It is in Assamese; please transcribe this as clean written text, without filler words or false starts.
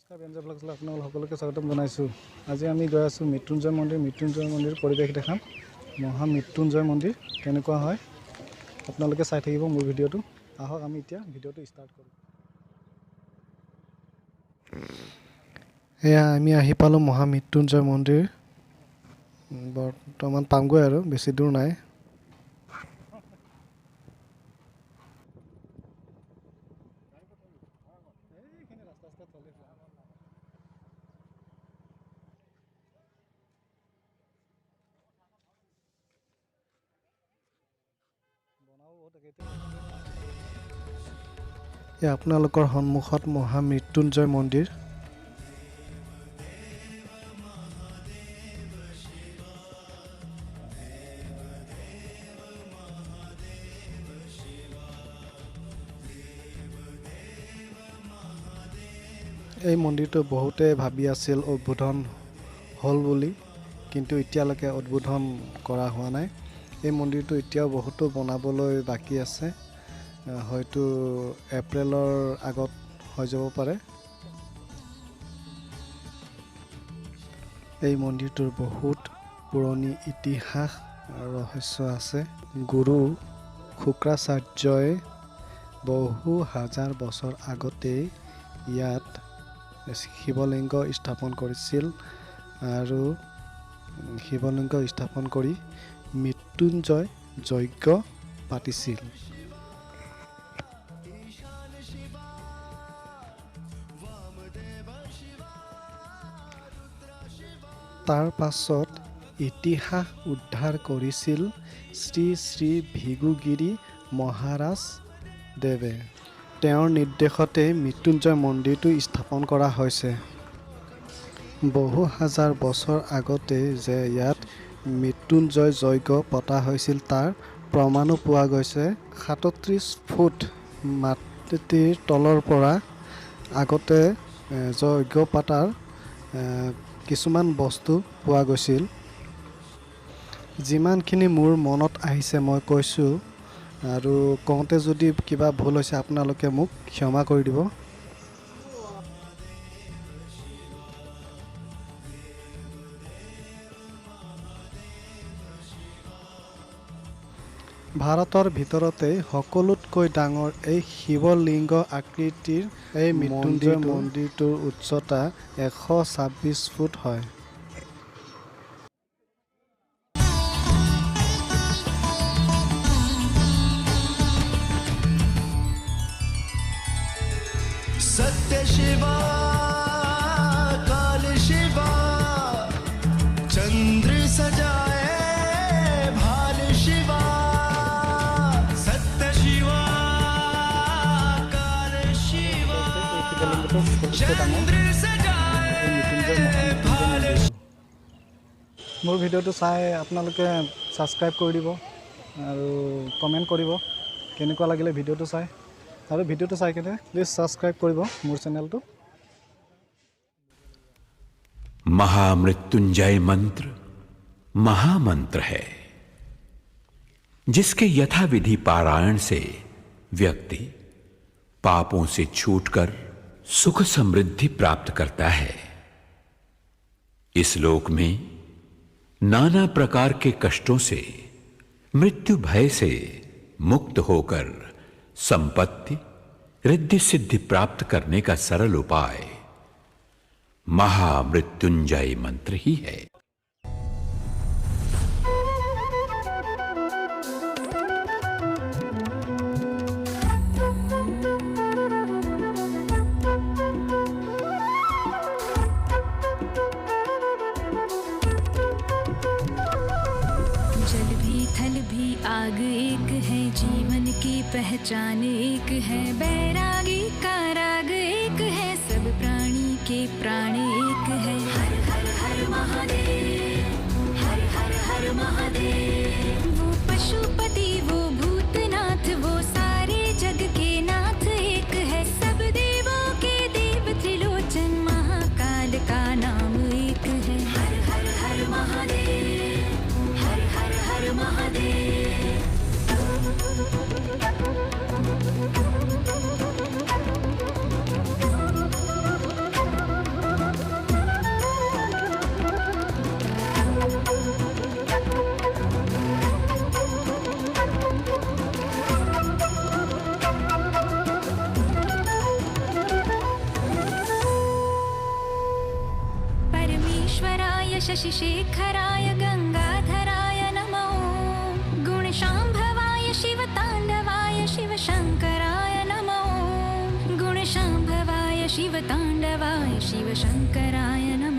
নমস্কাৰ ব্যঞ্জন ব্লগলৈ আপোনালোক সকলোকে স্বাগতম জনাইছোঁ। আজি আমি গৈ আছোঁ মৃত্যুঞ্জয় মন্দিৰ পৰিৱেশ দেখাম। মহা মৃত্যুঞ্জয় মন্দিৰ কেনেকুৱা হয় আপোনালোকে চাই থাকিব মোৰ ভিডিঅ'টো। আহক আমি এতিয়া ভিডিঅ'টো ষ্টাৰ্ট কৰোঁ। এয়া আমি আহি পালোঁ মহা মৃত্যুঞ্জয় মন্দিৰ। বৰ্তমান পামগৈ আৰু বেছি দূৰ নাই। আপোনালোকৰ সন্মুখত মহা মৃত্যুঞ্জয় মন্দিৰ। এই মন্দিৰটো বহুতে ভাবি আছিল উদ্বোধন হ'ল বুলি, কিন্তু এতিয়ালৈকে উদ্বোধন কৰা হোৱা নাই। এই মন্দিৰটো এতিয়াও বহুতো বনাবলৈ বাকী আছে, হয়তো এপ্ৰিলৰ আগত হৈ যাব পাৰে। এই মন্দিৰটোৰ বহুত পুৰণি ইতিহাস ৰহস্য আছে। গুৰু শুক্ৰাচাৰ্যই বহু হাজাৰ বছৰ আগতেই ইয়াত শিৱলিংগ স্থাপন কৰিছিল আৰু শিৱলিংগ স্থাপন কৰি মৃত্যুঞ্জয় যজ্ঞ পাতিছিল। তাৰ পাছত ইতিহাস উদ্ধাৰ কৰিছিল শ্ৰী শ্ৰী ভৃগুগিৰি মহাৰাজ দেৱে। তেওঁৰ নিৰ্দেশতে মৃত্যুঞ্জয় মন্দিৰটো স্থাপন কৰা হৈছে। বহু হাজাৰ বছৰ আগতে যে ইয়াত মৃত্যুঞ্জয় যজ্ঞ পতা হৈছিল তাৰ প্ৰমাণো পোৱা গৈছে। 37 ফুট মাটিৰ তলৰ পৰা আগতে যজ্ঞ পতাৰ কিছুমান বস্তু পোৱা গৈছিল। যিমানখিনি মোৰ মনত আহিছে মই কৈছোঁ, আৰু কওঁতে যদি কিবা ভুল হৈছে আপোনালোকে মোক ক্ষমা কৰি দিব। ভাৰতৰ ভিতৰতে সকলোতকৈ ডাঙৰ এই শিৱলিংগ আকৃতিৰ এই মৃত্যুঞ্জয় মন্দিৰটোৰ উচ্চতা 126 ফুট হয়। सत्य शिवा काल शिवा चंद्र सजाए भाल शिवा सत्य शिवा काल शिवा चंद्र सजाए भाल। মোৰ ভিডিঅ'টো চাই আপোনালোকে ছাবস্ক্ৰাইব কৰি দিব আৰু কমেণ্ট কৰিব কেনেকুৱা লাগিলে ভিডিঅ'টো চাই, আৰু ভিডিঅ'টো চাই কেনে প্লিজ ছাবস্ক্ৰাইব কৰিব মোৰ চেনেলটো। महामृत्युंजय मंत्र महामंत्र है, जिसके यथाविधि पारायण से व्यक्ति पापों से छूटकर सुख समृद्धि प्राप्त करता है। इस लोक में नाना प्रकार के कष्टों से, मृत्यु भय से मुक्त होकर संपत्ति रिद्धि सिद्धि प्राप्त करने का सरल उपाय महामृत्युंजय मंत्र ही है। जल भी थल भी आग एक है, जीवन की पहचान एक है, बैरागी का राग एक है, सब प्राणी के प्राण एक है। हर हर हर महादेव, हर हर हर महादेव। वो पशुपति वो भूतनाथ वो सारे जग के नाथ एक है, सब देवों के देव त्रिलोचन महाकाल का नाम एक है। हर हर हर महादेव, हर हर हर महादेव। शेखराय गंगाधराय नमो गुणशाम्भवाय शिवताण्डवाय शिवशङ्कराय नमो गुणशाम्भवाय शिवताण्डवाय शिवशङ्कराय नमो